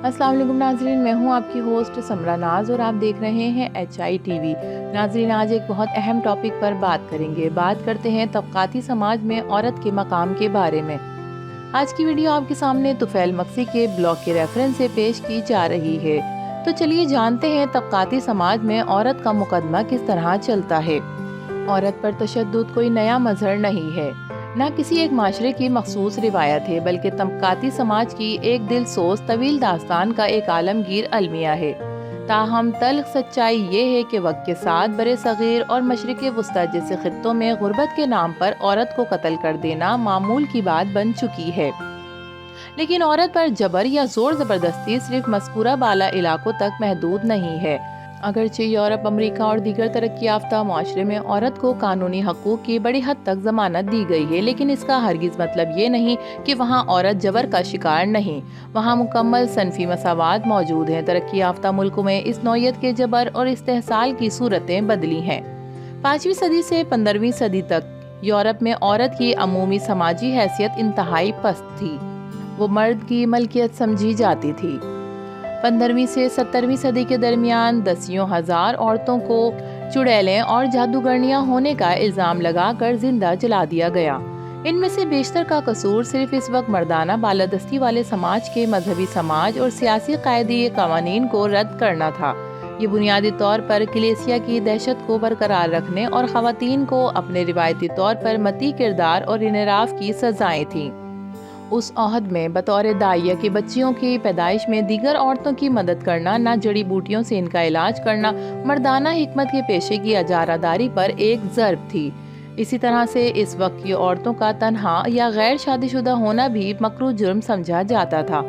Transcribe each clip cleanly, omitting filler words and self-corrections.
السلام علیکم ناظرین، میں ہوں آپ کی ہوسٹ سمرا ناز اور آپ دیکھ رہے ہیں HI TV۔ ناظرین، آج ایک بہت اہم ٹاپک پر بات کریں گے۔ بات کرتے ہیں طبقاتی سماج میں عورت کے مقام کے بارے میں۔ آج کی ویڈیو آپ کے سامنے طفیل مقصی کے بلاگ کے ریفرنس سے پیش کی جا رہی ہے۔ تو چلیے جانتے ہیں طبقاتی سماج میں عورت کا مقدمہ کس طرح چلتا ہے۔ عورت پر تشدد کوئی نیا مظہر نہیں ہے، نہ کسی ایک معاشرے کی مخصوص روایت ہے، بلکہ طبقاتی سماج کی ایک دل سوز طویل داستان کا ایک عالمگیر المیہ ہے۔ تاہم تلخ سچائی یہ ہے کہ وقت کے ساتھ برِ صغیر اور مشرق وسطیٰ جیسے خطوں میں غربت کے نام پر عورت کو قتل کر دینا معمول کی بات بن چکی ہے۔ لیکن عورت پر جبر یا زور زبردستی صرف مذکورہ بالا علاقوں تک محدود نہیں ہے۔ اگرچہ یورپ، امریکہ اور دیگر ترقی یافتہ معاشرے میں عورت کو قانونی حقوق کی بڑی حد تک ضمانت دی گئی ہے، لیکن اس کا ہرگز مطلب یہ نہیں کہ وہاں عورت جبر کا شکار نہیں۔ وہاں مکمل صنفی مساوات موجود ہیں۔ ترقی یافتہ ملکوں میں اس نوعیت کے جبر اور استحصال کی صورتیں بدلی ہیں۔ 5ویں صدی سے 15ویں صدی تک یورپ میں عورت کی عمومی سماجی حیثیت انتہائی پست تھی۔ وہ مرد کی ملکیت سمجھی جاتی تھی۔ 15ویں سے 17ویں صدی کے درمیان دسیوں ہزار عورتوں کو چڑیلیں اور جادوگرنیاں ہونے کا الزام لگا کر زندہ جلا دیا گیا۔ ان میں سے بیشتر کا قصور صرف اس وقت مردانہ بالادستی والے سماج کے مذہبی سماج اور سیاسی قائدی قوانین کو رد کرنا تھا۔ یہ بنیادی طور پر کلیسیا کی دہشت کو برقرار رکھنے اور خواتین کو اپنے روایتی طور پر مطیع کردار اور انحراف کی سزائیں تھیں۔ اس عہد میں بطور داعیہ کی بچیوں کی پیدائش میں دیگر عورتوں کی مدد کرنا، نہ جڑی بوٹیوں سے ان کا علاج کرنا، مردانہ حکمت کے پیشے کی اجارہ داری پر ایک ضرب تھی۔ اسی طرح سے اس وقت کی عورتوں کا تنہا یا غیر شادی شدہ ہونا بھی مکروہ جرم سمجھا جاتا تھا۔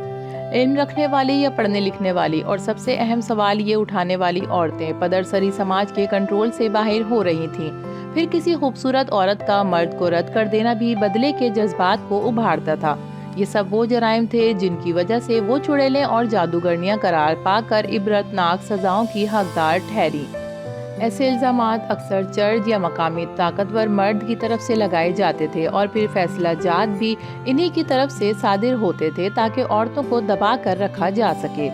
علم رکھنے والی یا پڑھنے لکھنے والی اور سب سے اہم سوال یہ اٹھانے والی عورتیں پدرسری سماج کے کنٹرول سے باہر ہو رہی تھیں۔ پھر کسی خوبصورت عورت کا مرد کو رد کر دینا بھی بدلے کے جذبات کو ابھارتا تھا۔ یہ سب وہ جرائم تھے جن کی وجہ سے وہ چڑیلیں اور جادوگرنیاں قرار پا کر عبرتناک سزاؤں کی حقدار ٹھہری۔ ایسے الزامات اکثر چرچ یا مقامی طاقتور مرد کی طرف سے لگائے جاتے تھے اور پھر فیصلہ جات بھی انہی کی طرف سے صادر ہوتے تھے تاکہ عورتوں کو دبا کر رکھا جا سکے۔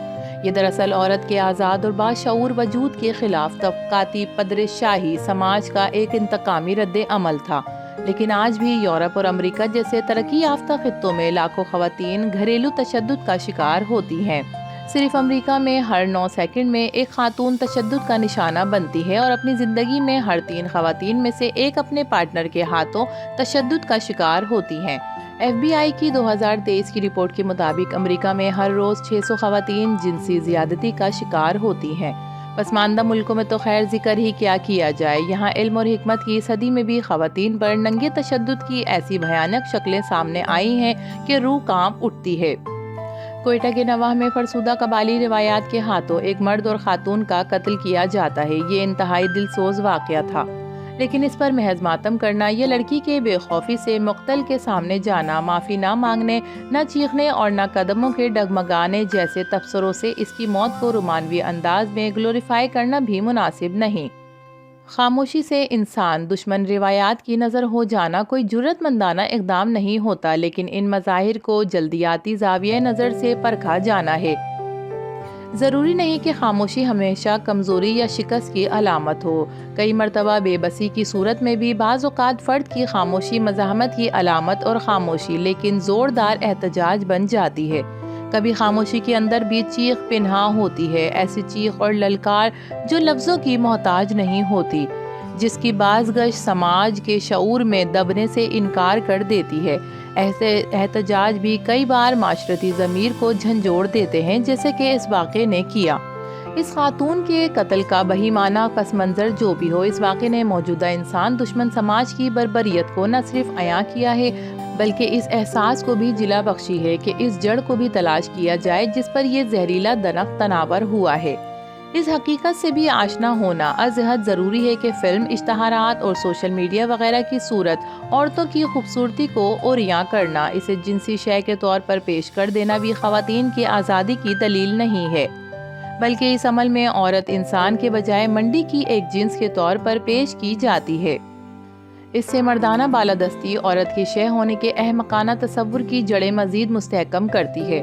یہ دراصل عورت کے آزاد اور باشعور وجود کے خلاف طبقاتی پدر شاہی سماج کا ایک انتقامی رد عمل تھا۔ لیکن آج بھی یورپ اور امریکہ جیسے ترقی یافتہ خطوں میں لاکھوں خواتین گھریلو تشدد کا شکار ہوتی ہیں۔ صرف امریکہ میں ہر 9 سیکنڈ میں ایک خاتون تشدد کا نشانہ بنتی ہے اور اپنی زندگی میں ہر 3 خواتین میں سے ایک اپنے پارٹنر کے ہاتھوں تشدد کا شکار ہوتی ہیں۔ FBI کی 2023 کی رپورٹ کے مطابق امریکہ میں ہر روز 600 خواتین جنسی زیادتی کا شکار ہوتی ہیں۔ پسماندہ ملکوں میں تو خیر ذکر ہی کیا جائے، یہاں علم اور حکمت کی صدی میں بھی خواتین پر ننگے تشدد کی ایسی بھیانک شکلیں سامنے آئی ہیں کہ روح کانپ اٹھتی ہے۔ کوئٹہ کے نواح میں فرسودہ قبائلی روایات کے ہاتھوں ایک مرد اور خاتون کا قتل کیا جاتا ہے۔ یہ انتہائی دلسوز واقعہ تھا، لیکن اس پر محض ماتم کرنا یا لڑکی کے بے خوفی سے مقتل کے سامنے جانا، معافی نہ مانگنے، نہ چیخنے اور نہ قدموں کے ڈگمگانے جیسے تبصروں سے اس کی موت کو رومانوی انداز میں گلوریفائی کرنا بھی مناسب نہیں۔ خاموشی سے انسان دشمن روایات کی نظر ہو جانا کوئی جرأت مندانہ اقدام نہیں ہوتا، لیکن ان مظاہر کو جلدیاتی زاویہ نظر سے پرکھا جانا ہے۔ ضروری نہیں کہ خاموشی ہمیشہ کمزوری یا شکست کی علامت ہو۔ کئی مرتبہ بے بسی کی صورت میں بھی بعض اوقات فرد کی خاموشی مزاحمت کی علامت اور خاموشی لیکن زوردار احتجاج بن جاتی ہے۔ کبھی خاموشی کے اندر بھی چیخ پنہاں ہوتی ہے، ایسی چیخ اور للکار جو لفظوں کی محتاج نہیں ہوتی، جس کی بازگشت سماج کے شعور میں دبنے سے انکار کر دیتی ہے۔ ایسے احتجاج بھی کئی بار معاشرتی ضمیر کو جھنجھوڑ دیتے ہیں، جیسے کہ اس واقعے نے کیا۔ اس خاتون کے قتل کا بہیمانہ پس منظر جو بھی ہو، اس واقعے نے موجودہ انسان دشمن سماج کی بربریت کو نہ صرف عیاں کیا ہے بلکہ اس احساس کو بھی جلا بخشی ہے کہ اس جڑ کو بھی تلاش کیا جائے جس پر یہ زہریلا درخت تناور ہوا ہے۔ اس حقیقت سے بھی آشنا ہونا از حد ضروری ہے کہ فلم، اشتہارات اور سوشل میڈیا وغیرہ کی صورت عورتوں کی خوبصورتی کو عریاں کرنا، اسے جنسی شے کے طور پر پیش کر دینا بھی خواتین کی آزادی کی دلیل نہیں ہے، بلکہ اس عمل میں عورت انسان کے بجائے منڈی کی ایک جنس کے طور پر پیش کی جاتی ہے۔ اس سے مردانہ بالادستی عورت کے شے ہونے کے احمقانہ تصور کی جڑیں مزید مستحکم کرتی ہے۔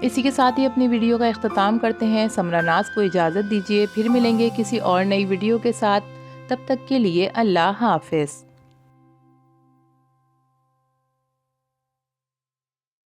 اسی کے ساتھ ہی اپنی ویڈیو کا اختتام کرتے ہیں۔ سمرہ ناز کو اجازت دیجیے، پھر ملیں گے کسی اور نئی ویڈیو کے ساتھ۔ تب تک کے لیے اللہ حافظ۔